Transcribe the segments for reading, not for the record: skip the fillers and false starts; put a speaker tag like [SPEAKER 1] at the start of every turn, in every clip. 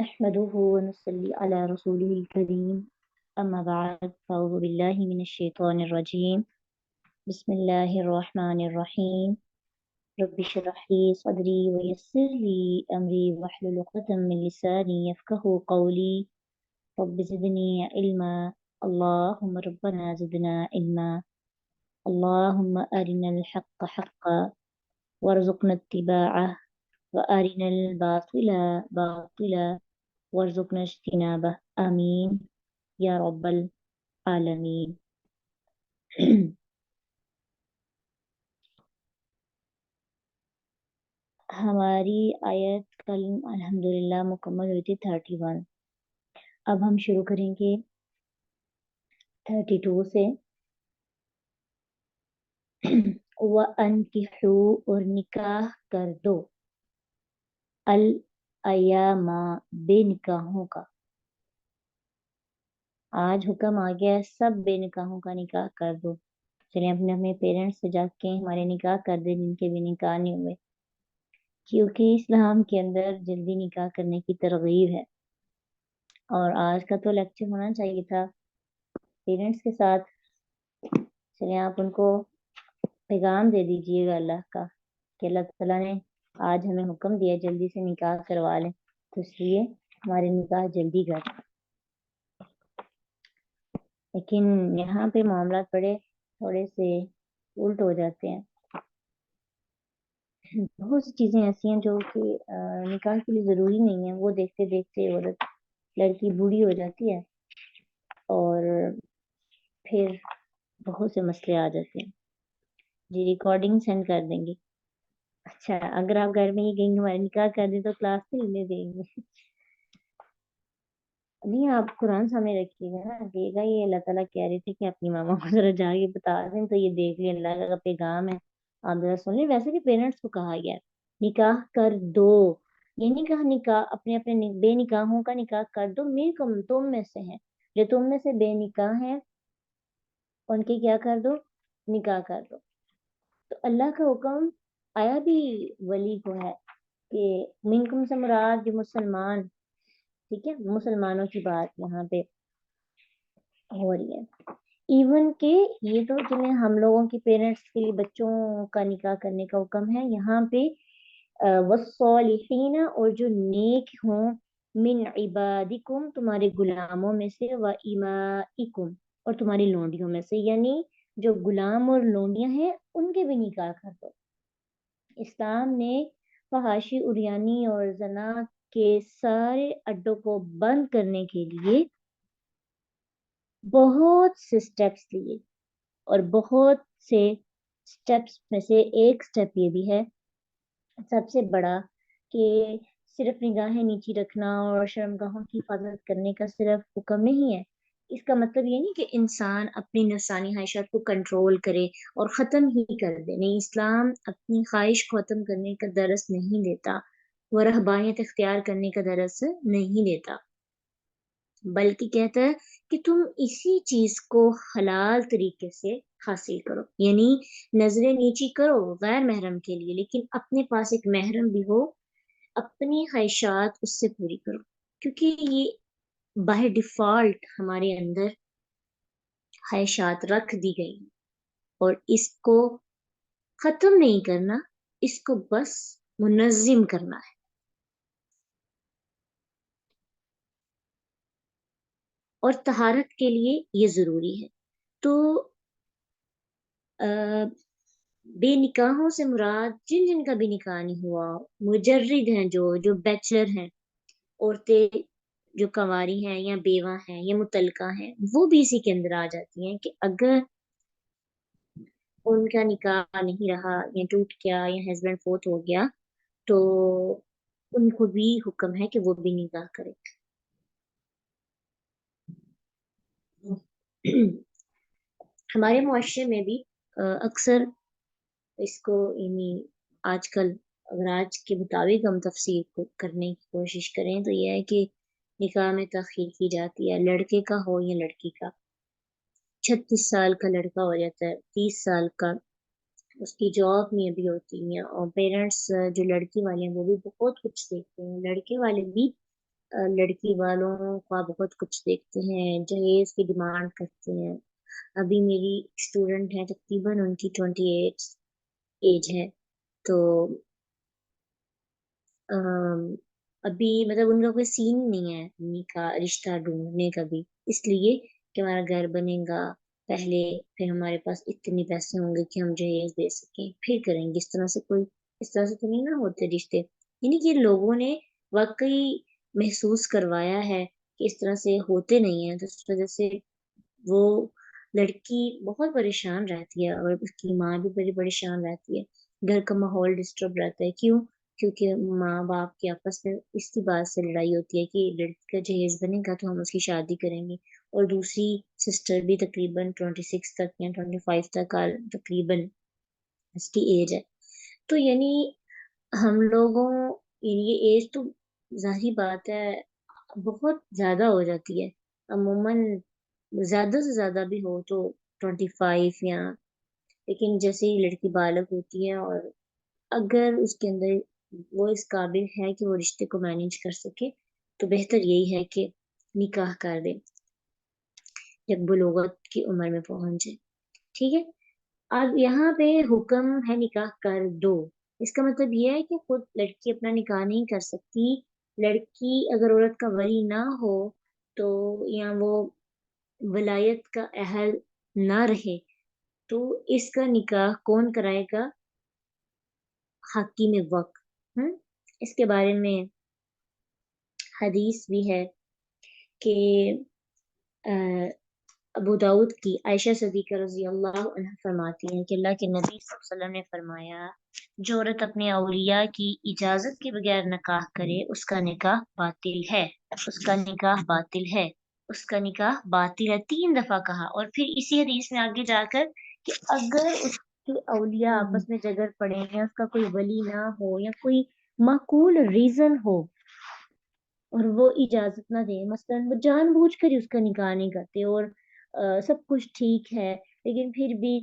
[SPEAKER 1] नहमदुहु व नसल्ली अला रसूलिहिल करीम अम्मा बाद फ़अऊज़ु बिल्लाहि मिनश शैतानिर रजीम बिस्मिल्लाहिर रहमानिर रहीम रब्बि इश्रह ली सदरी व यस्सिर ली अमरी वहलुल उक़दम मिन लिसानी यफ़क़हू क़ौली रब्बि ज़िदनी इल्मा अल्लाहुम्मा रब्बना ज़िदना इल्मा अल्लाहुम्मा अरिनल हक़्क़ हक़्क़न वरज़ुक़ना इत्तिबाअह व अरिनल बातिला बातिला वरज़ुक़ना इज्तिनाबह आमीन या रब्बल आलमीन। हमारी आयत कल अल्हम्दुलिल्लाह मुकम्मल हुई थी 31। अब हम शुरू करेंगे 32 से। व अनकिहू और निकाह कर दो अल अयामा बेनिकाहों का। आज हुक्म आ गया है सब बेनिकाहों का निकाह कर दो। चलिए अपने अपने पेरेंट्स से जाके हमारे निकाह कर दे जिनके भी निकाह नहीं हुए, क्योंकि इस्लाम के अंदर जल्दी निकाह करने की तरगीब है। और आज का तो लेक्चर होना चाहिए था पेरेंट्स के साथ। चलिए आप उनको पैगाम दे दीजिएगा अल्लाह का कि अल्लाह ताला ने आज हमें हुक्म दिया जल्दी से निकाह करवा लें, तो इसलिए हमारे निकाह जल्दी कर। लेकिन यहाँ पे मामला बड़े थोड़े से उल्ट हो जाते हैं। बहुत सी चीजें ऐसी हैं जो कि निकाह के लिए जरूरी नहीं है, वो देखते देखते औरत लड़की बूढ़ी हो जाती है और फिर बहुत से मसले आ जाते हैं। जी रिकॉर्डिंग सेंड कर देंगे। अच्छा, अगर आप घर में ही कहेंगे हमारे निकाह कर दे तो क्लास से लेने देंगे। नहीं, आप कुरान सामने रखिएगा ना, कहिएगा ये अल्लाह ताला कह रहे थे कि अपनी मामा को जरा जाके बता दें तो ये देख ले, अल्लाह का पैगाम है, आप जरा सुन ले। वैसे भी पेरेंट्स को कहा गया है निकाह कर दो, ये नहीं कहा निकाह अपने अपने बेनिकाहों का निकाह कर दो। मिनकुम तुम में से है, जो तुम में से बेनिकाह है उनके क्या कर दो, निकाह कर दो। तो अल्लाह का हुक्म आया भी वली को है कि मिनकुम से मुराद जो मुसलमान, ठीक है, मुसलमानों की बात यहाँ पे हो रही है। इवन के ये तो जिन्हें हम लोगों के पेरेंट्स के लिए बच्चों का निकाह करने का हुक्म है, यहाँ पे वस्सॉलिहीना और जो नेक हों, मिन इबादिकुम तुम्हारे गुलामों में से, व इमाइकुम और तुम्हारी लोंडियों में से, यानी जो गुलाम और लोंडियां हैं उनके भी निकाह कर दो। इस्लाम ने फहाशी उरियानी और जना के सारे अड्डों को बंद करने के लिए बहुत से स्टेप्स लिए, और बहुत से स्टेप्स में से एक स्टेप ये भी है सबसे बड़ा कि सिर्फ निगाहें नीची रखना और शर्मगाहों की हिफाजत करने का सिर्फ हुक्म नहीं है। इसका मतलब ये नहीं कि इंसान अपनी नफसानी ख्वाहिशात को कंट्रोल करे और ख़त्म ही कर दे। नहीं, इस्लाम अपनी ख्वाहिश को ख़त्म करने का दरस नहीं देता, वह रहबानियत इख्तियार करने का दरस नहीं देता, बल्कि कहता है कि तुम इसी चीज को हलाल तरीके से हासिल करो, यानी नजरें नीची करो गैर महरम के लिए, लेकिन अपने पास एक महरम भी हो, अपनी ख्वाहिशात उससे पूरी करो, क्योंकि ये बाय डिफॉल्ट हमारे अंदर ख्वाहिशात रख दी गई हैं और इसको खत्म नहीं करना, इसको बस मुनज़्ज़िम करना है। और तहारत के लिए ये जरूरी है। तो बेनिकाहों से मुराद जिन जिन का भी निकाह नहीं हुआ, मुजर्रिद हैं, जो जो बैचलर हैं, औरतें जो कंवारी हैं या बेवा हैं या मुतलका हैं, वो भी इसी के अंदर आ जाती हैं कि अगर उनका निकाह नहीं रहा या टूट गया या हस्बैंड फोत हो गया तो उनको भी हुक्म है कि वो भी निकाह करें। हमारे मुआशरे में भी अक्सर इसको यानी आजकल अगर आज के मुताबिक हम तफसीर को करने की कोशिश करें तो यह है कि निकाह में ताखीर की जाती है, लड़के का हो या लड़की का। 36 साल का लड़का हो जाता है, 30 साल का, उसकी जॉब में भी होती है, और पेरेंट्स जो लड़की वाले हैं वो भी बहुत कुछ देखते हैं, लड़के वाले भी लड़की वालों का बहुत कुछ देखते हैं, जहेज की डिमांड करते हैं। अभी मेरी स्टूडेंट है, तकरीबन उनकी 28 एज है। तो अम, अभी मतलब उनका कोई सीन नहीं है उनका रिश्ता ढूंढने का भी, इसलिए कि हमारा घर बनेगा पहले, फिर हमारे पास इतने पैसे होंगे कि हम जहेज दे सकें, फिर करेंगे। इस तरह से कोई, इस तरह से तो नहीं ना होते रिश्ते। यानी कि लोगों ने वाकई महसूस करवाया है कि इस तरह से होते नहीं है, तो इस वजह से वो लड़की बहुत परेशान रहती है और उसकी माँ भी बड़ी परेशान रहती है। घर का माहौल डिस्टर्ब रहता है। क्यों? क्योंकि माँ बाप के आपस में इसी बात से लड़ाई होती है कि लड़की का जहेज बनेगा तो हम उसकी शादी करेंगे। और दूसरी सिस्टर भी तकरीबन 26 तक या 25 तक तकरीबन इसकी एज है। तो यानी हम लोगों, ये एज तो जाहिर बात है बहुत ज्यादा हो जाती है। अमूमन ज्यादा से ज्यादा भी हो तो 25 या, लेकिन जैसे ही लड़की बालग होती है और अगर उसके अंदर वो इस काबिल है कि वो रिश्ते को मैनेज कर सके, तो बेहतर यही है कि निकाह कर दे जब बुलूगत की उम्र में पहुंच जाए। ठीक है। अब यहाँ पे हुक्म है निकाह कर दो, इसका मतलब ये है कि खुद लड़की अपना निकाह नहीं कर सकती। लड़की अगर औरत का वली ना हो तो, या वो वलायत का अहल ना रहे, तो इसका निकाह कौन कराएगा? हाकिम वक्त। इसके बारे में हदीस भी है कि अ, अबू दाऊद की आयशा सिद्दीक़ा रज़ी अल्लाह अन्हा फरमाती हैं कि अल्लाह के नबी सल्लल्लाहु अलैहि वसल्लम ने फरमाया, जो औरत अपने औलिया की इजाजत के बगैर निकाह करे उसका निकाह बातिल है, उसका निकाह बातिल है, उसका निकाह बातिल है। 3 दफा कहा। और फिर इसी हदीस में आगे जाकर कि अगर उसके औलिया आपस में झगड़ पड़े या उसका कोई वली ना हो या कोई माकूल रीजन हो और वो इजाजत ना दे, मसलन वो जानबूझकर ही उसका निकाह नहीं करते और सब कुछ ठीक है, लेकिन फिर भी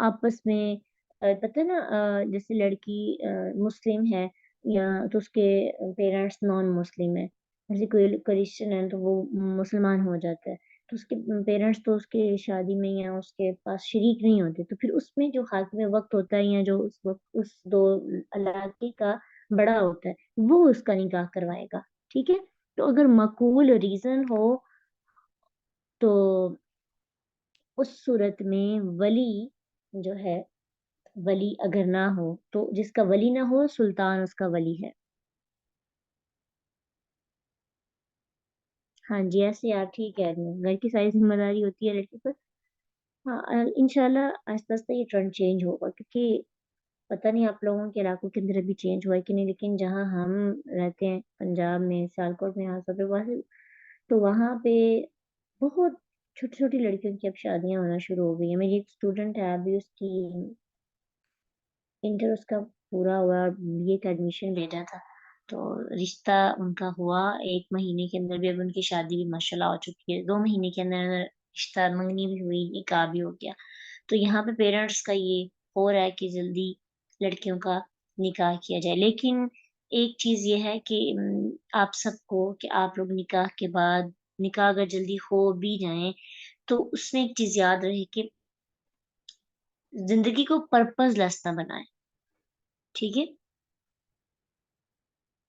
[SPEAKER 1] आपस में पता है ना, जैसे लड़की मुस्लिम है या तो उसके पेरेंट्स नॉन मुस्लिम है, जैसे कोई क्रिश्चियन है तो वो मुसलमान हो जाता है, तो उसके पेरेंट्स तो उसके शादी में या उसके पास शरीक नहीं होते, तो फिर उसमें जो हाकिम वक्त होता है या जो उस वक्त उस दो इलाके का बड़ा होता है, वो उसका निकाह करवाएगा। ठीक है। तो अगर मकबूल रीजन हो तो उस सूरत में वली जो है, वली अगर ना हो तो जिसका वली ना हो सुल्तान उसका वली है। हाँ जी, ऐसे यार ठीक कह रही हूँ, घर की सारी जिम्मेदारी होती है लड़की पर। हाँ, इंशाल्लाह आहिस्ता आहिस्ता ये ट्रेंड चेंज होगा, क्योंकि पता नहीं आप लोगों के इलाकों के अंदर अभी चेंज हुआ है कि नहीं, लेकिन जहाँ हम रहते हैं पंजाब में सियालकोट में, यहाँ सब पे वहाँ, तो वहाँ पे बहुत छोटी छोटी लड़कियों की अब शादियां होना शुरू हो गई है। मेरी एक स्टूडेंट है, अभी उसकी इंटर उसका पूरा हुआ और बीए का एडमिशन भेजा था, तो रिश्ता उनका हुआ 1 महीने के अंदर भी, अब उनकी शादी भी माशाल्लाह हो चुकी है। 2 महीने के अंदर अंदर रिश्ता मंगनी भी हुई, निकाह भी हो गया। तो यहाँ पे पेरेंट्स का ये हो रहा है कि जल्दी लड़कियों का निकाह किया जाए, लेकिन एक चीज ये है कि आप सबको कि आप लोग निकाह के बाद, निकाह अगर जल्दी हो भी जाए तो उसमें एक चीज याद रहे कि जिंदगी को पर्पस लेस ना बनाए। ठीक है।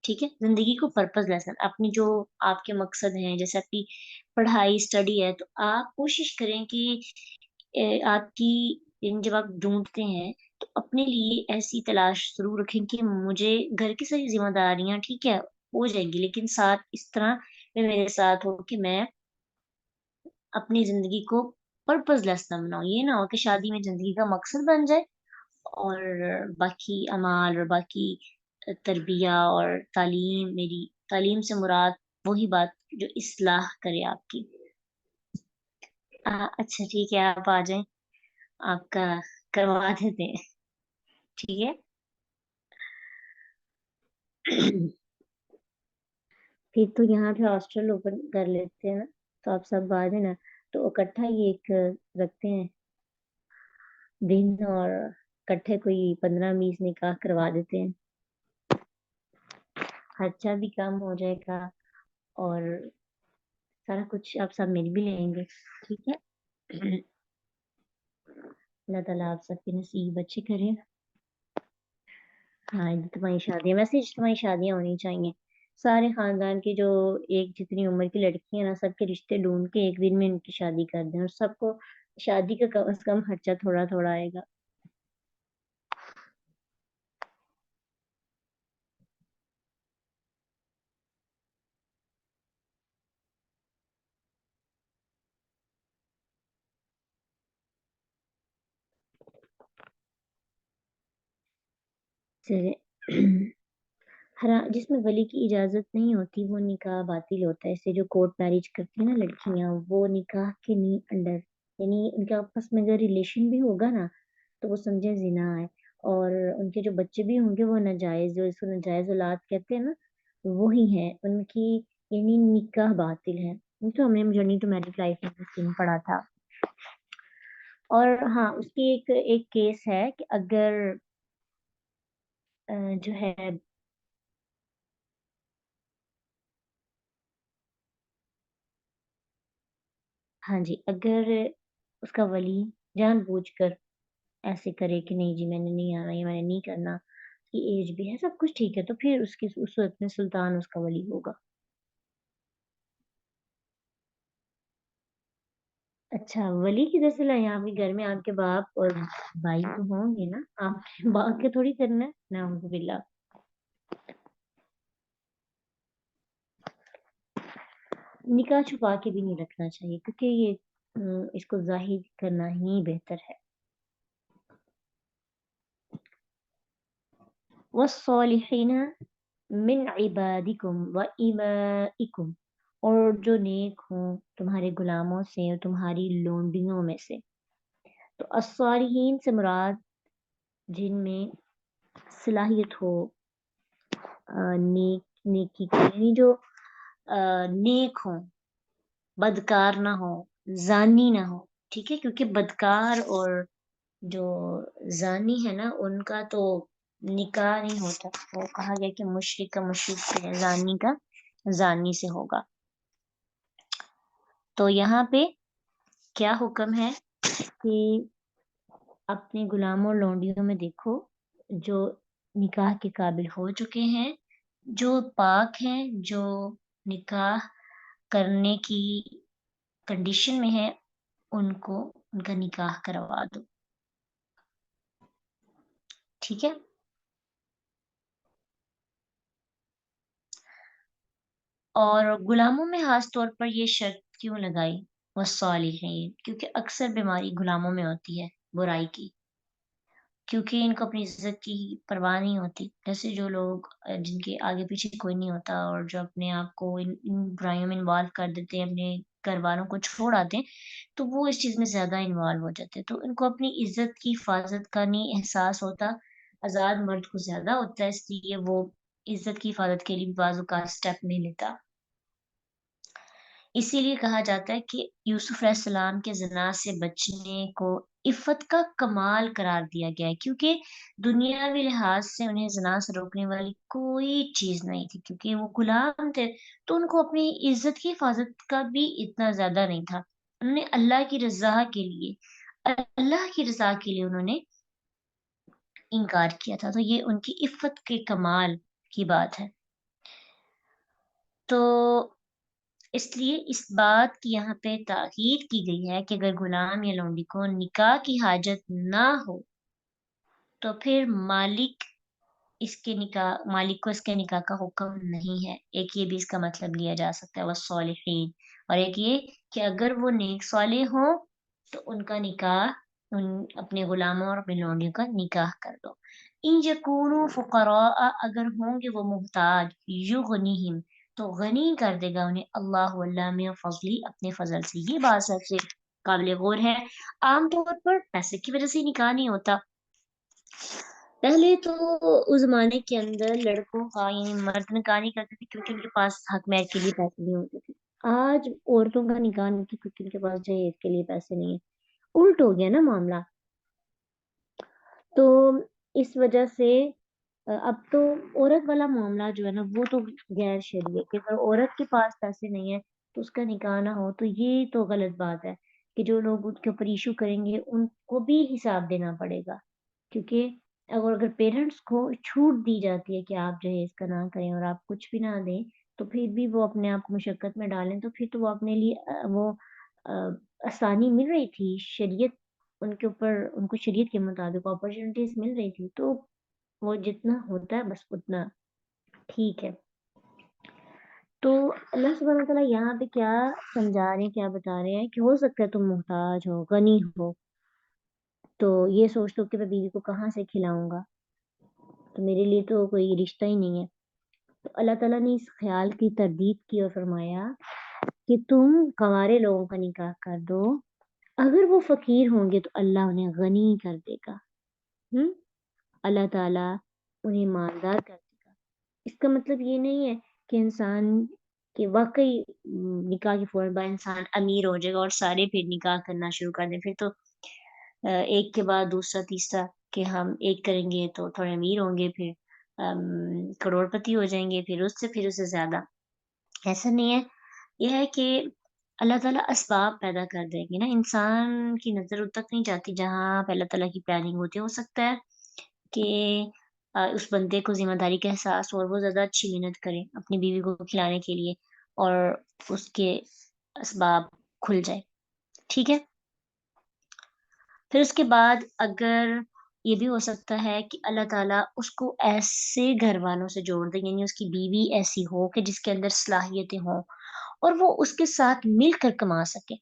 [SPEAKER 1] ठीक है, जिंदगी को पर्पस लेस, अपनी जो आपके मकसद हैं, जैसे आपकी पढ़ाई स्टडी है, तो आप कोशिश करें कि आपकी जब आप ढूंढते हैं तो अपने लिए ऐसी तलाश जरूर रखें कि मुझे घर की सारी जिम्मेदारियां ठीक है हो जाएंगी, लेकिन साथ इस तरह में मेरे साथ हो कि मैं अपनी जिंदगी को पर्पस लेस ना बनाऊं। ये ना हो कि शादी में जिंदगी का मकसद बन जाए और बाकी अमाल और बाकी तरबिया और तालीम, मेरी तालीम से मुराद वही बात जो इस्लाह करे आपकी। अच्छा ठीक है, आप आ जाएं, आपका करवा देते हैं। ठीक है। फिर तो यहाँ पे हॉस्टल ओपन कर लेते हैं ना, तो आप सब आ जाना, तो इकट्ठा ही एक रखते हैं दिन, और इकट्ठे कोई 15-20 निकाह करवा देते हैं। خرچہ بھی کم ہو جائے گا اور سارا کچھ آپ سب مل بھی لیں گے. ٹھیک ہے. اللہ تعالیٰ آپ سب کے نصیب اچھے کرے. ہاں اجتماعی شادیاں، ویسے اجتماعی شادیاں ہونی چاہیے. سارے خاندان کی جو ایک جتنی عمر کی لڑکی ہیں نا، سب کے رشتے ڈھونڈ کے ایک دن میں ان کی شادی کر دیں اور سب کو شادی کا کم از کم خرچہ تھوڑا تھوڑا آئے گا. جس میں ولی کی اجازت نہیں ہوتی وہ نکاح باطل ہوتا ہے. اسے جو کورٹ میرج کرتی ہیں نا لڑکیاں، وہ نکاح کے نہیں انڈر، یعنی ان کے آپس میں اگر ریلیشن بھی ہوگا نا تو وہ سمجھے زنا ہے. اور ان کے جو بچے بھی ہوں گے وہ ناجائز، جو اس کو ناجائز اولاد کہتے ہیں نا، وہی ہے ان کی، یعنی نکاح باطل ہے. تو ہم نے جرنی ٹو میرج لائف میں پڑھا تھا. اور ہاں اس کی ایک کیس ہے کہ اگر جو ہے، ہاں جی، اگر اس کا ولی جان بوجھ کر ایسے کرے کہ نہیں جی میں نے نہیں آنا یا میں نے نہیں کرنا، اس کی ایج بھی ہے سب کچھ ٹھیک ہے، تو پھر اس صورت میں سلطان اس کا ولی ہوگا. اچھا، ولی کدھر سے لائے؟ آپ کے گھر میں آپ کے باپ اور بھائی تو ہوں گے نا، آپ نے باپ کے تھوڑی کرنا ہے. نعوذ باللہ. نکاح چھپا کے بھی نہیں رکھنا چاہیے کیونکہ یہ اس کو ظاہر کرنا ہی بہتر ہے. والصالحین من عبادکم و امائکم، اور جو نیک ہوں تمہارے غلاموں سے اور تمہاری لونڈیوں میں سے. تو الصالحین سے مراد جن میں صلاحیت ہو نیکی کی، یعنی جو نیک ہوں، بدکار نہ ہو، زانی نہ ہو. ٹھیک ہے، کیونکہ بدکار اور جو زانی ہے نا ان کا تو نکاح نہیں ہوتا. وہ کہا گیا کہ مشرک کا مشرک سے، زانی کا زانی سے ہوگا. تو یہاں پہ کیا حکم ہے کہ اپنے غلاموں لونڈیوں میں دیکھو جو نکاح کے قابل ہو چکے ہیں، جو پاک ہیں، جو نکاح کرنے کی کنڈیشن میں ہے، ان کو ان کا نکاح کروا دو. ٹھیک ہے. اور غلاموں میں خاص طور پر یہ شرط کیوں لگائی والصالحین؟ کیونکہ اکثر بیماری غلاموں میں ہوتی ہے برائی کی، کیونکہ ان کو اپنی عزت کی پرواہ نہیں ہوتی. جیسے جو لوگ جن کے آگے پیچھے کوئی نہیں ہوتا اور جو اپنے آپ کو ان برائیوں میں انوالو کر دیتے ہیں، اپنے گھر والوں کو چھوڑ آتے ہیں، تو وہ اس چیز میں زیادہ انوالو ہو جاتے ہیں. تو ان کو اپنی عزت کی حفاظت کا نہیں احساس ہوتا. آزاد مرد کو زیادہ ہوتا ہے، اس لیے وہ عزت کی حفاظت کے لیے بعض اوقات اسٹیپ نہیں لیتا. اسی لیے کہا جاتا ہے کہ یوسف علیہ السلام کے زنا سے بچنے کو عفت کا کمال قرار دیا گیا ہے، کیونکہ دنیاوی لحاظ سے انہیں زنا سے روکنے والی کوئی چیز نہیں تھی، کیونکہ وہ غلام تھے. تو ان کو اپنی عزت کی حفاظت کا بھی اتنا زیادہ نہیں تھا. انہوں نے اللہ کی رضا کے لیے، اللہ کی رضا کے لیے انہوں نے انکار کیا تھا. تو یہ ان کی عفت کے کمال کی بات ہے. تو اس لیے اس بات کی یہاں پہ تاکید کی گئی ہے کہ اگر غلام یا لونڈی کو نکاح کی حاجت نہ ہو تو پھر مالک کو اس کے نکاح کا حکم نہیں ہے. ایک یہ بھی اس کا مطلب لیا جا سکتا ہے والصالحین. اور ایک یہ کہ اگر وہ نیک صالح ہوں تو ان کا نکاح، اپنے غلاموں اور اپنے لونڈیوں کا نکاح کر دو. ان یکونوا فقراء، اگر ہوں گے وہ محتاج، یغنیہم، تو غنی کر دے گا انہیں اللہ من فضلی، اپنے فضل سے. یہ بات سب سے قابل غور ہے. عام طور پر پیسے کی وجہ سے نکاح نہیں ہوتا. پہلے تو اس زمانے کے اندر لڑکوں کا، یعنی مرد نکاح نہیں کرتے تھے کیونکہ ان کے پاس حق مہر کے لیے پیسے نہیں ہوتے تھے. آج عورتوں کا نکاح نہیں ہوتا کیونکہ ان کے پاس جہیز کے لیے پیسے نہیں ہیں. الٹ ہو گیا نا معاملہ. تو اس وجہ سے अब तो औरत वाला मामला जो है ना वो तो गैर शरई है कि अगर औरत के पास पैसे नहीं है तो उसका निकाह ना हो, तो ये तो गलत बात है कि जो लोग उसके ऊपर इशू करेंगे उनको भी हिसाब देना पड़ेगा। क्योंकि अगर अगर पेरेंट्स को छूट दी जाती है कि आप जो है इसका ना करें और आप कुछ भी ना दें, तो फिर भी वो अपने आप को मुशक्कत में डालें, तो फिर तो वो अपने लिए वो अ, आसानी मिल रही थी, शरीयत उनके ऊपर, उनको शरीयत के मुताबिक अपॉर्चुनिटीज मिल रही थी, तो वो जितना होता है बस उतना ठीक है। तो अल्लाह सुब्हानहू व तआला यहाँ पे क्या समझा रहे हैं, क्या बता रहे हैं कि हो सकता है तुम मोहताज हो, गनी हो, तो ये सोच लो कि मैं बीवी को कहाँ से खिलाऊंगा, तो मेरे लिए तो कोई रिश्ता ही नहीं है। तो अल्लाह ताला ने इस ख्याल की तरदीद की और फरमाया कि तुम कंवारे लोगों का निकाह कर दो, अगर वो फकीर होंगे तो अल्लाह उन्हें गनी कर देगा। हम्म अल्लाह ताला उन्हें मालदार कर देगा। इसका मतलब ये नहीं है कि इंसान के वाकई निकाह के फौरन बाद इंसान अमीर हो जाएगा और सारे फिर निकाह करना शुरू कर दें, फिर तो एक के बाद दूसरा तीसरा कि हम एक करेंगे तो थोड़े अमीर होंगे, फिर करोड़पति हो जाएंगे, फिर उससे ज्यादा। ऐसा नहीं है। यह है कि अल्लाह ताला असबाब पैदा कर देंगे ना, इंसान की नजर उत तक नहीं जाती जहाँ पे अल्लाह ताला की प्लानिंग होती है। हो सकता है कि उस बंदे को ज़िम्मेदारी का एहसास हो और वो ज़्यादा अच्छी मेहनत करे अपनी बीवी को खिलाने के लिए, और उसके असबाब खुल जाए, ठीक है? फिर उसके बाद अगर ये भी हो सकता है कि अल्लाह ताला उसको ऐसे घरवालों से जोड़ दे, यानी उसकी बीवी ऐसी हो कि जिसके अंदर सलाहियतें हों और वो उसके साथ मिलकर कमा सके,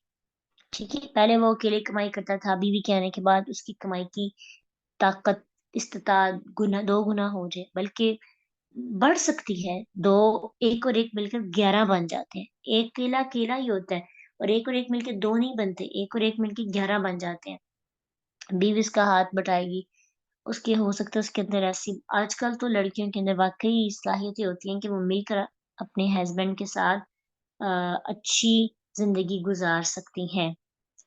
[SPEAKER 1] ठीक है? पहले वो अकेले कमाई करता था, बीवी के आने के बाद उसकी कमाई की ताकत, इस्तिताअत गुना 2 गुना हो जाए, बल्कि बढ़ सकती है। 2 1 और 1 मिलकर 11 बन जाते हैं। एक केला केला ही होता है और 1 और 1 मिलके 2 नहीं बनते, 1 और 1 मिलके 11 बन जाते हैं। बीवी उसका हाथ बटाएगी, उसके हो सकता है उसके अंदर ऐसी आजकल तो लड़कियों के अंदर वाक़ई सलाहियतें होती हैं कि वो मिलकर अपने हस्बैंड के साथ अ, अच्छी ज़िंदगी गुज़ार सकती हैं।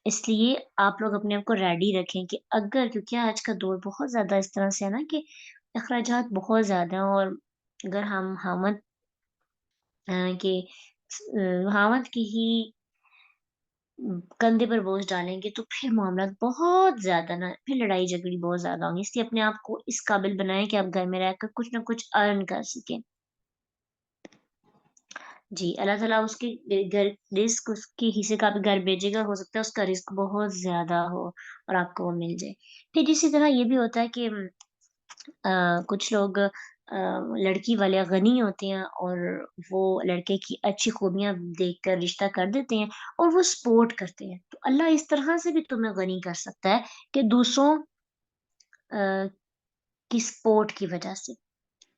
[SPEAKER 1] इसलिए आप लोग अपने आप को रेडी रखें कि अगर, क्योंकि आज का दौर बहुत ज़्यादा इस तरह से है ना कि अखराजात बहुत ज़्यादा हैं, और अगर हम के हामद की ही कंधे पर बोझ डालेंगे तो फिर मामला बहुत ज़्यादा ना, फिर लड़ाई झगड़ी बहुत ज़्यादा होंगी। इसलिए अपने आप को इस काबिल बनाएँ कि आप घर में रहकर कुछ न कुछ अर्न कर सकें। जी, अल्लाह ताला उसके घर रिज़्क उसके हिस्से का भी घर भेजेगा, हो सकता है उसका रिज़्क बहुत ज़्यादा हो और आपको वो मिल जाए। फिर इसी तरह ये भी होता है कि कुछ लोग लड़की वाले गनी होते हैं और वो लड़के की अच्छी खूबियाँ देखकर रिश्ता कर देते हैं और वो सपोर्ट करते हैं। तो अल्लाह इस तरह से भी तुम्हें गनी कर सकता है कि दूसरों अ, की सपोर्ट की वजह से,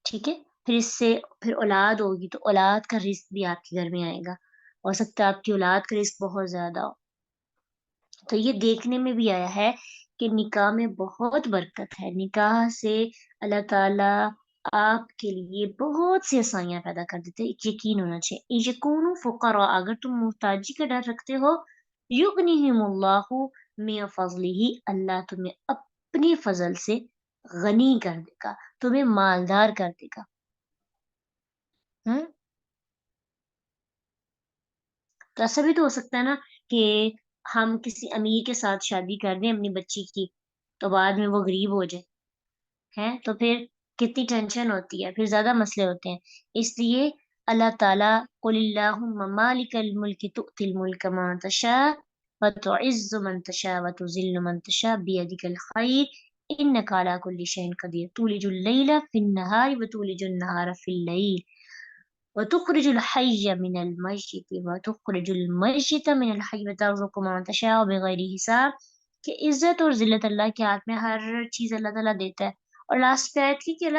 [SPEAKER 1] ठीक है? फिर इससे फिर औलाद होगी तो औलाद का रिज़्क भी आपके घर में आएगा। हो सकता है आपकी औलाद का रिज़्क बहुत ज़्यादा हो। तो ये देखने में भी आया है कि निकाह में बहुत बरकत है। निकाह से अल्लाह ताला आपके लिए बहुत सी आसानियाँ पैदा कर देते हैं। यकीन होना चाहिए। यकुनू फुक़रा, अगर तुम मुहताजी का डर रखते हो, युग़निहिमुल्लाहु मिन फ़ज़लिही, अल्लाह तुम्हें अपने फ़ज़ल से गनी कर देगा, तुम्हें मालदार कर देगा। हुँ? तो ऐसा भी तो हो सकता है ना कि हम किसी अमीर के साथ शादी कर दें अपनी बच्ची की, तो बाद में वो गरीब हो जाए, हैं? तो फिर कितनी टेंशन होती है, फिर ज़्यादा मसले होते हैं। इसलिए अल्लाह ताला कुलिल्लाहुम्मा मालिकल मुल्कि तुअतिल मुल्का मन तशा व तुइज़्ज़ु मन तशा व तुज़िल्लु मन तशा बियदिकल खैर इन्नका अला कुल्लि शैइन क़दीर तुलिजुल लैला फिन नहारि व तुलिजुन नहारा फिल लैल वतुखरिजुल हय्य मिनल मय्यिति वतुखरिजुल मय्यिता मिनल हय्य वतर्ज़ुक़ु मन तशाअ बिगैरि हिसाब। कि इज़्ज़त और ज़िल्लत अल्लाह के हाथ में, हर चीज़ अल्लाह ताला देता है। और लास्ट पे आयत थी कि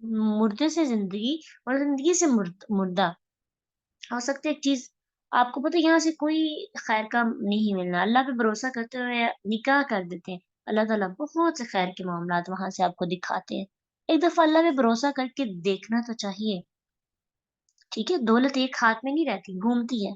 [SPEAKER 1] मुर्दे से ज़िंदगी और ज़िंदगी से मुर्दा। हो सकता है एक चीज़ आपको पता है यहाँ से कोई खैर का नहीं मिलना। अल्लाह पे भरोसा करते हुए निकाह कर देते हैं। अल्लाह ताला बहुत से खैर के मामलात वहाँ से आपको दिखाते हैं। एक दफ़ा अल्लाह पे भरोसा करके देखना तो चाहिए। ठीक है? दौलत एक हाथ में नहीं रहती, घूमती है।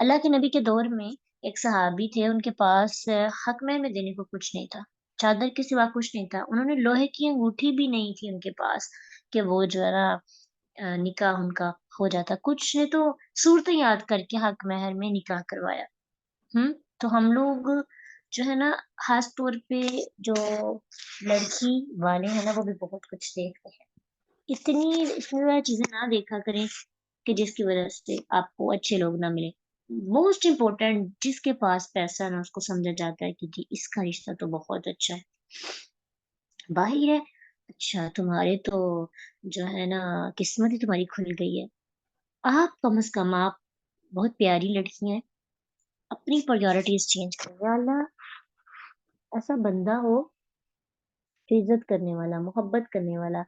[SPEAKER 1] अल्लाह के नबी के दौर में एक सहाबी थे, उनके पास हक़ महल में देने को कुछ नहीं था। चादर के सिवा कुछ नहीं था। उन्होंने लोहे की अंगूठी भी नहीं थी उनके पास कि वो जो है ना निकाह उनका हो जाता। कुछ ने तो सूरतें याद करके हक महर में निकाह करवाया। तो हम लोग जो है ना खास तौर पे जो लड़की वाले हैं ना वो भी बहुत कुछ देखते हैं। इतनी इतनी ज़्यादा चीज़ें ना देखा करें कि जिसकी वजह से आपको अच्छे लोग ना मिले। मोस्ट इम्पोर्टेंट जिसके पास पैसा है ना उसको समझा जाता है कि जी इसका रिश्ता तो बहुत अच्छा है। बाहिर है, अच्छा तुम्हारे तो जो है ना किस्मत ही तुम्हारी खुल गई है। आप कम से कम आप बहुत प्यारी लड़की हैं, अपनी प्रायोरिटीज़ चेंज करो। या अल्लाह ऐसा बंदा हो इज़्ज़त करने वाला, मोहब्बत करने वाला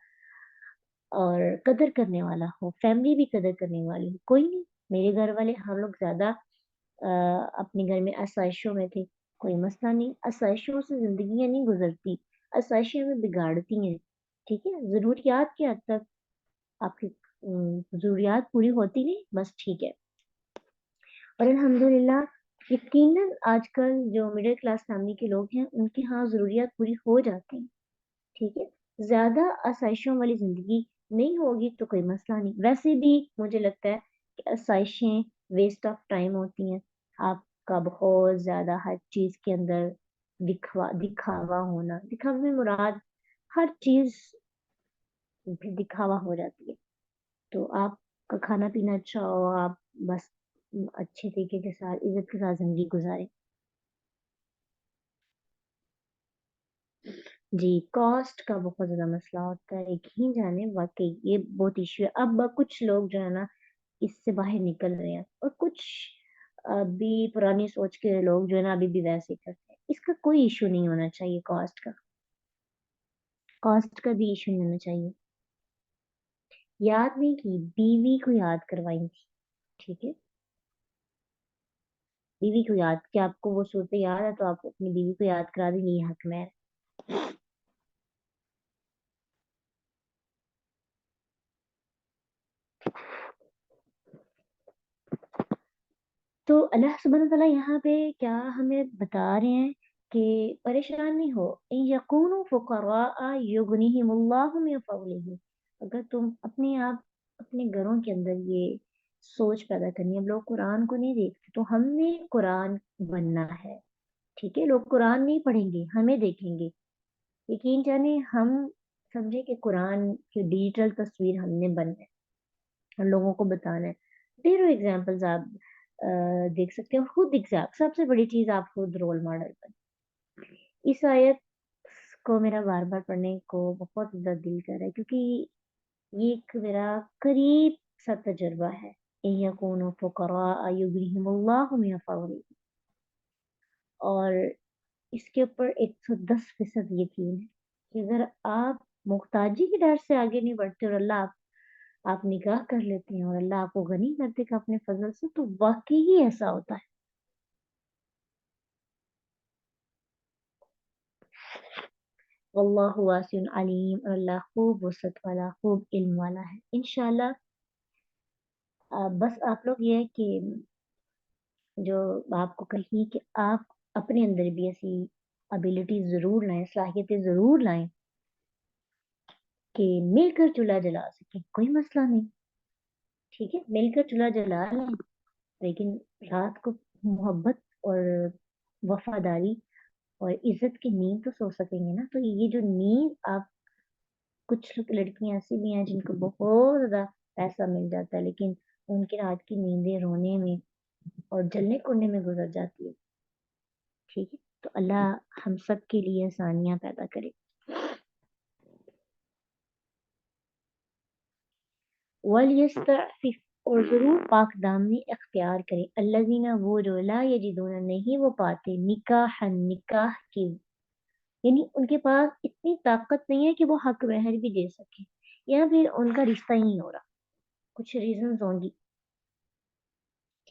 [SPEAKER 1] और कदर करने वाला हो, फैमिली भी कदर करने वाली हो। कोई नहीं, मेरे घर वाले हम लोग ज़्यादा अपने घर में आसाइशों में थे, कोई मसला नहीं। आसाइशों से ज़िंदगियाँ नहीं गुज़रती, आसाइशें हमें बिगाड़ती हैं, ठीक है? ज़रूरियात के हद तक आपकी ज़रूरियात पूरी होती नहीं, बस ठीक है। और अल्हम्दुलिल्लाह यकीनन आजकल जो मिडिल क्लास फैमिली के लोग हैं, उनकी हाँ ज़रूरियात पूरी हो जाती हैं, ठीक है? ज़्यादा आसाइशों वाली ज़िंदगी नहीं होगी तो कोई मसला नहीं। वैसे भी मुझे लगता है कि आसाइशें वेस्ट ऑफ टाइम होती हैं। आपका बहुत ज़्यादा हर चीज़ के अंदर दिखावा होना, दिखावे में मुराद हर चीज़ भी दिखावा हो जाती है। तो आपका खाना-पीना अच्छा हो, आप बस अच्छे तरीके के साथ, इज़्ज़त के साथ ज़िंदगी गुज़ारें। जी, कॉस्ट का बहुत ज़्यादा मसला होता है, यकीन जाने वाक़ई ये बहुत इश्यू है। अब कुछ लोग जो है ना इससे बाहर निकल रहे हैं और कुछ अभी पुरानी सोच के लोग जो है ना अभी भी वैसे ही करते हैं। इसका कोई इश्यू नहीं होना चाहिए कॉस्ट का भी इश्यू नहीं होना चाहिए। याद नहीं की, बीवी को याद करवाई थी, ठीक है? बीवी को याद कि आपको वो सूरतें याद है तो आप अपनी बीवी को याद करा देंगे, ये हक में है। तो अल्लाह सुब्हानहू व तआला यहाँ पे क्या हमें बता रहे हैं कि परेशान नहीं हो। इन यकूनु फुकराआ युगनिहिमुल्लाहु मिन फज़लिही। अगर तुम अपने आप अपने घरों के अंदर ये सोच पैदा करनी है। अब लोग कुरान को नहीं देखते तो हमने कुरान बनना है, ठीक है? लोग कुरान नहीं पढ़ेंगे, हमें देखेंगे। यकीन जाने हम समझे कि कुरान की डिजिटल तस्वीर हमने बनना है और लोगों को बताना है। ढेरों एग्जाम्पल्स आप देख सकते हो। खुद सबसे बड़ी चीज़ आप खुद रोल मॉडल बनें। इस आयत को मेरा बार-बार पढ़ने को बहुत ज़्यादा दिल कर रहा है क्योंकि ये एक मेरा करीब सा तजुर्बा है। इन यकूनु फुकराअ युगनिहिमुल्लाहु मिन फज़लिही। और इसके ऊपर 110% यकीन है कि अगर आप मुहताजी के डर से आगे नहीं बढ़ते और अल्लाह आप निकाह कर लेते हैं और अल्लाह आपको गनी कर देगा अपने फजल से तो वाकई ही ऐसा होता है। वल्लाहु वासिउन अलीम और अल्लाह खूब वसअत वाला खूब इल्म वाला है। इंशाल्लाह बस आप लोग ये है कि जो आपको कही कि आप अपने अंदर भी ऐसी एबिलिटी ज़रूर लाएँ, सलाहियतें ज़रूर लाएँ कि मिलकर चूल्हा जला सकें, कोई मसला नहीं, ठीक है? मिलकर चूल्हा जला लें, लेकिन रात को मोहब्बत और वफ़ादारी और इज़्ज़त की नींद तो सो सकेंगे ना। तो ये जो नींद आप कुछ लोग लड़कियाँ ऐसी भी हैं जिनको बहुत ज़्यादा पैसा मिल जाता है, लेकिन उनकी रात की नींदें रोने में और जलने-कुनने में गुज़र जाती है, ठीक है? तो अल्लाह हम सब के लिए आसानियाँ पैदा करे। वलियस्तअफ़िफ़ और ज़रूर पाक-दामनी इख्तियार करें। अल्लज़ीना वो जो ला यजिदूना नहीं वो पाते निकाहन निकाह की, यानी उनके पास इतनी ताकत नहीं है कि वो हक महर भी दे सकें या फिर उनका रिश्ता ही नहीं हो रहा। कुछ रीज़न्स होंगी,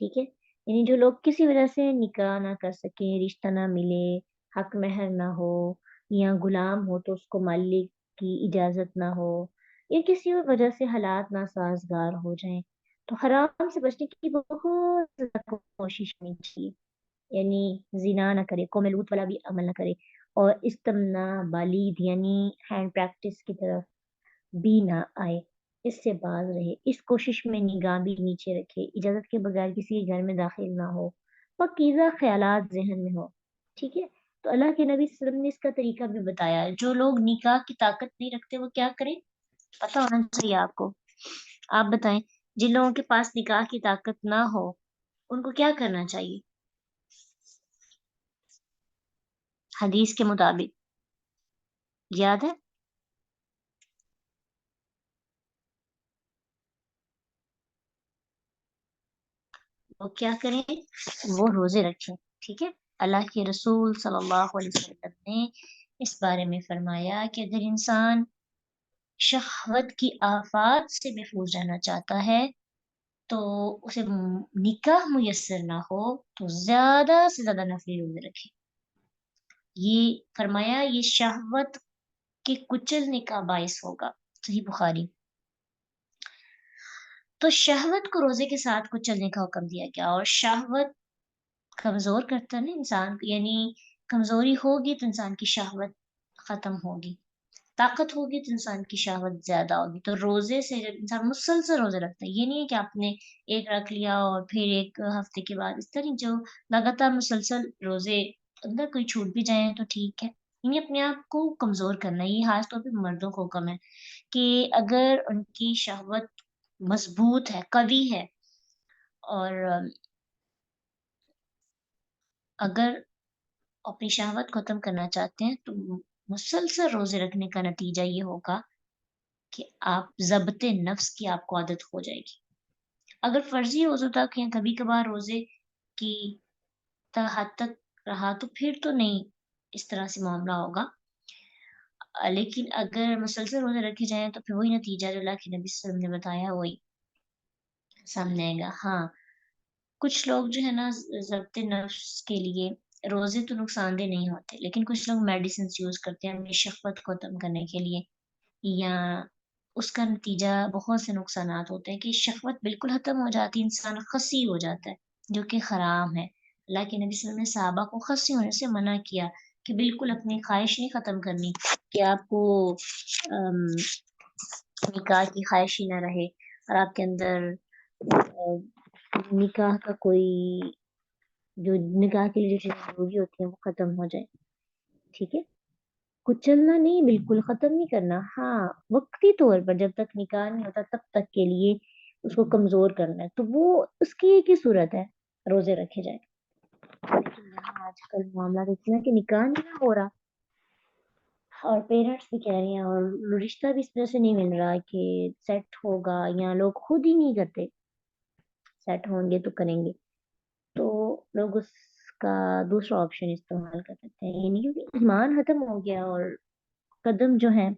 [SPEAKER 1] ठीक है? यानी जो लोग किसी वजह से निकाह ना कर सकें, रिश्ता ना मिले, हक महर ना हो या गुलाम हो तो उसको मालिक की इजाज़त ना हो या किसी और वजह से हालात नासाज़गार हो जाएँ, तो हराम से बचने की बहुत ज़्यादा कोशिश करनी चाहिए। यानी ज़िना ना करे, कौम लूत वाला भी अमल ना करे اور استمنا بالید یعنی ہینڈ پریکٹس کی طرف بھی نہ آئے، اس سے باز رہے، اس کوشش میں نگاہ بھی نیچے رکھے، اجازت کے بغیر کسی کے گھر میں داخل نہ ہو، پاکیزہ خیالات ذہن میں ہو۔ ٹھیک ہے، تو اللہ کے نبی صلی اللہ علیہ وسلم نے اس کا طریقہ بھی بتایا ہے۔ جو لوگ نکاح کی طاقت نہیں رکھتے وہ کیا کریں، پتہ ہونا چاہیے آپ کو۔ آپ بتائیں، جن لوگوں کے پاس نکاح کی طاقت نہ ہو ان کو کیا کرنا چاہیے حدیث کے مطابق، یاد ہے؟ وہ کیا کریں، وہ روزے رکھیں۔ ٹھیک ہے، اللہ کے رسول صلی اللہ علیہ وسلم نے اس بارے میں فرمایا کہ اگر انسان شہوت کی آفات سے محفوظ رہنا چاہتا ہے تو اسے نکاح میسر نہ ہو تو زیادہ سے زیادہ نفلی روزے رکھے۔ یہ فرمایا یہ شہوت کے کچلنے کا باعث ہوگا، صحیح بخاری۔ تو شہوت کو روزے کے ساتھ کچلنے کا حکم دیا گیا، اور شہوت کمزور کرتا ہے نا انسان کو، یعنی کمزوری ہوگی تو انسان کی شہوت ختم ہوگی، طاقت ہوگی تو انسان کی شہوت زیادہ ہوگی۔ تو روزے سے جب انسان مسلسل روزے رکھتا ہے، یہ نہیں ہے کہ آپ نے ایک رکھ لیا اور پھر ایک ہفتے کے بعد، اس طرح جو لگاتار مسلسل روزے، اگر کوئی چھوٹ بھی جائیں تو ٹھیک ہے، یعنی اپنے آپ کو کمزور کرنا ہے۔ یہ خاص طور پہ مردوں کو حکم ہے کہ اگر ان کی شہوت مضبوط ہے، قوی ہے، اور اگر اپنی شہوت ختم کرنا چاہتے ہیں تو مسلسل روزے رکھنے کا نتیجہ یہ ہوگا کہ آپ ضبط نفس کی آپ کو عادت ہو جائے گی۔ اگر فرضی روزوں تک یا کبھی کبھار روزے کی حد تک رہا تو پھر تو نہیں اس طرح سے معاملہ ہوگا، لیکن اگر مسلسل روزے رکھے جائیں تو پھر وہی نتیجہ جو اللہ کے نبی صلی اللہ علیہ وسلم نے بتایا وہی سامنے آئے گا۔ ہاں، کچھ لوگ جو ہے نا ضبط نفس کے لیے روزے تو نقصان دہ نہیں ہوتے، لیکن کچھ لوگ میڈیسنز یوز کرتے ہیں اپنی شہوت کو ختم کرنے کے لیے، یا اس کا نتیجہ بہت سے نقصانات ہوتے ہیں کہ شہوت بالکل ختم ہو جاتی ہے، انسان خسی ہو جاتا ہے، جو کہ حرام ہے۔ اللہ کے نبی صلی اللہ علیہ وسلم نے صحابہ کو خسی ہونے سے منع کیا کہ بالکل اپنی خواہش نہیں ختم کرنی، کہ آپ کو نکاح کی خواہش ہی نہ رہے، اور آپ کے اندر نکاح کا کوئی جو نکاح کے لیے جو چیزیں ضروری ہوتی ہیں وہ ختم ہو جائے۔ ٹھیک ہے، کچلنا نہیں، بالکل ختم نہیں کرنا، ہاں وقتی طور پر جب تک نکاح نہیں ہوتا تب تک کے لیے اس کو کمزور کرنا ہے، تو وہ اس کی ایک ہی صورت ہے، روزے رکھے جائیں۔ لیکن یہاں آج کل معاملہ دیکھتے ہیں کہ نکاح نہیں ہو رہا، اور پیرنٹس بھی کہہ رہے ہیں، اور رشتہ بھی اس طرح سے نہیں مل رہا کہ سیٹ ہوگا، یا لوگ خود ہی نہیں کرتے، سیٹ ہوں گے تو کریں گے، تو لوگ اس کا دوسرا آپشن استعمال کر سکتے ہیں، یعنی کیونکہ ایمان ختم ہو گیا اور قدم جو ہیں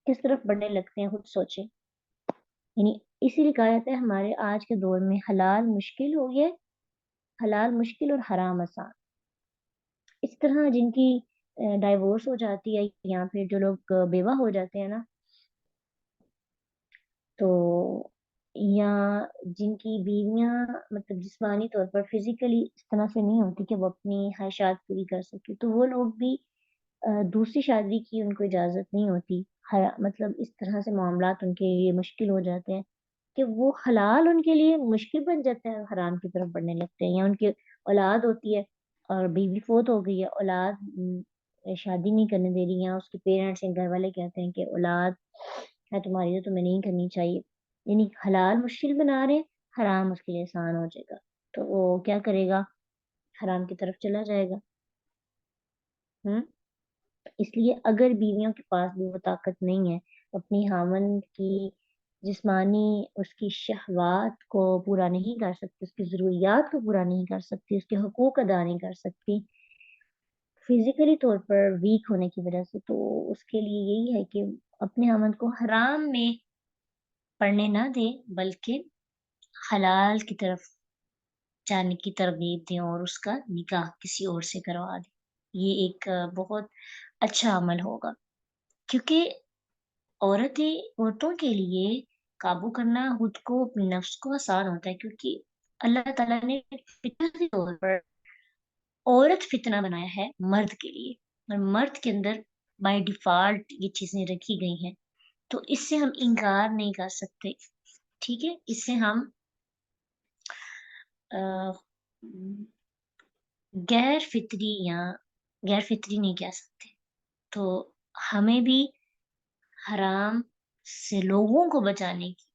[SPEAKER 1] کس طرف بڑھنے لگتے ہیں خود سوچیں۔ یعنی اسی لیے کہا جاتا ہے ہمارے آج کے دور میں حلال مشکل ہو گیا، حلال مشکل اور حرام آسان۔ اس طرح جن کی ڈائیورس ہو جاتی ہے، یا پھر جو لوگ بیوہ ہو جاتے ہیں نا، تو یا جن کی بیویاں مطلب جسمانی طور پر فزیکلی اس طرح سے نہیں ہوتی کہ وہ اپنی خواہشات پوری کر سکے، تو وہ لوگ بھی دوسری شادی کی ان کو اجازت نہیں ہوتی، مطلب اس طرح سے معاملات ان کے لیے مشکل ہو جاتے ہیں کہ وہ حلال ان کے لیے مشکل بن جاتا ہے، حرام کی طرف بڑھنے لگتے ہیں، یا ان کی اولاد ہوتی ہے اور بیوی فوت ہو گئی ہے، اولاد شادی نہیں کرنے دے رہی، یا اس کے پیرنٹس یا گھر والے کہتے ہیں کہ اولاد ہے تمہاری تو تمہیں نہیں کرنی چاہیے، یعنی حلال مشکل بنا رہے، حرام اس کے لیے آسان ہو جائے گا، تو وہ کیا کرے گا، حرام کی طرف چلا جائے گا۔ اس لیے اگر بیویوں کے پاس بھی وہ طاقت نہیں ہے، اپنی خاوند کی جسمانی اس کی شہوات کو پورا نہیں کر سکتی، اس کی ضروریات کو پورا نہیں کر سکتی، اس کے حقوق ادا نہیں کر سکتی فزیکلی طور پر ویک ہونے کی وجہ سے، تو اس کے لیے یہی ہے کہ اپنے خاوند کو حرام میں پڑنے نہ دے بلکہ حلال کی طرف جانے کی ترغیب دیں اور اس کا نکاح کسی اور سے کروا دیں۔ یہ ایک بہت اچھا عمل ہوگا، کیونکہ عورتوں کے لیے قابو کرنا خود کو، اپنے نفس کو آسان ہوتا ہے، کیونکہ اللہ تعالیٰ نے فطرتی طور پر عورت فتنہ بنایا ہے مرد کے لیے، اور مرد کے اندر بائی ڈیفالٹ یہ چیزیں رکھی گئی ہیں، تو اس سے ہم انکار نہیں کر سکتے، ٹھیک ہے؟ اس سے ہم غیر فطری یا غیر فطری نہیں کہہ سکتے، تو ہمیں بھی حرام سے لوگوں کو بچانے کی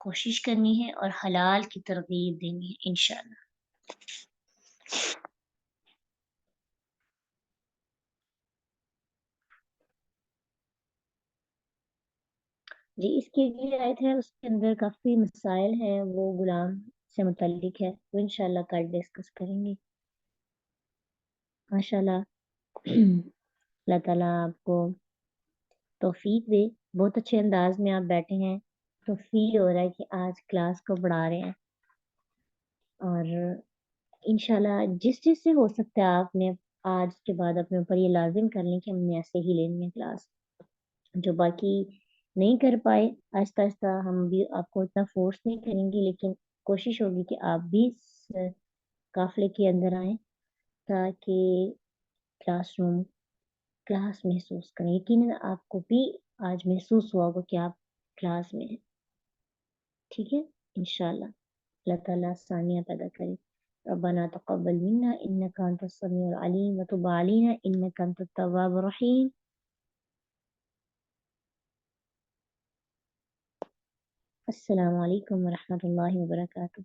[SPEAKER 1] کوشش کرنی ہے اور حلال کی ترغیب دینی ہے انشاءاللہ۔ جی اس کی جو آیت ہے اس کے اندر کافی مسائل ہیں، وہ غلام سے متعلق ہے، وہ انشاءاللہ کل ڈسکس کریں گے ماشاءاللہ۔ اللہ تعالیٰ آپ کو توفیق دے، بہت اچھے انداز میں آپ بیٹھے ہیں، تو فیل ہو رہا ہے کہ آج کلاس کو پڑھا رہے ہیں، اور انشاءاللہ جس جس سے ہو سکتا ہے آپ نے آج کے بعد اپنے اوپر یہ لازم کر لیں کہ ہم نے ایسے ہی لینی ہے کلاس۔ جو باقی نہیں کر پائے، آہستہ آہستہ ہم بھی آپ کو اتنا فورس نہیں کریں گے، لیکن کوشش ہوگی کہ آپ بھی اس قافلے کے اندر آئیں تاکہ کلاس روم کلاس محسوس کریں۔ یقیناً آپ کو بھی آج محسوس ہوا ہوگا کہ آپ کلاس میں ہیں، ٹھیک ہے؟ انشاءاللہ اللہ تعالیٰ آسانیاں پیدا کرے۔ ربنا تقبل منا انك انت السميع العليم وتب علينا انك انت التواب الرحيم۔ السلام علیکم ورحمۃ اللہ وبرکاتہ۔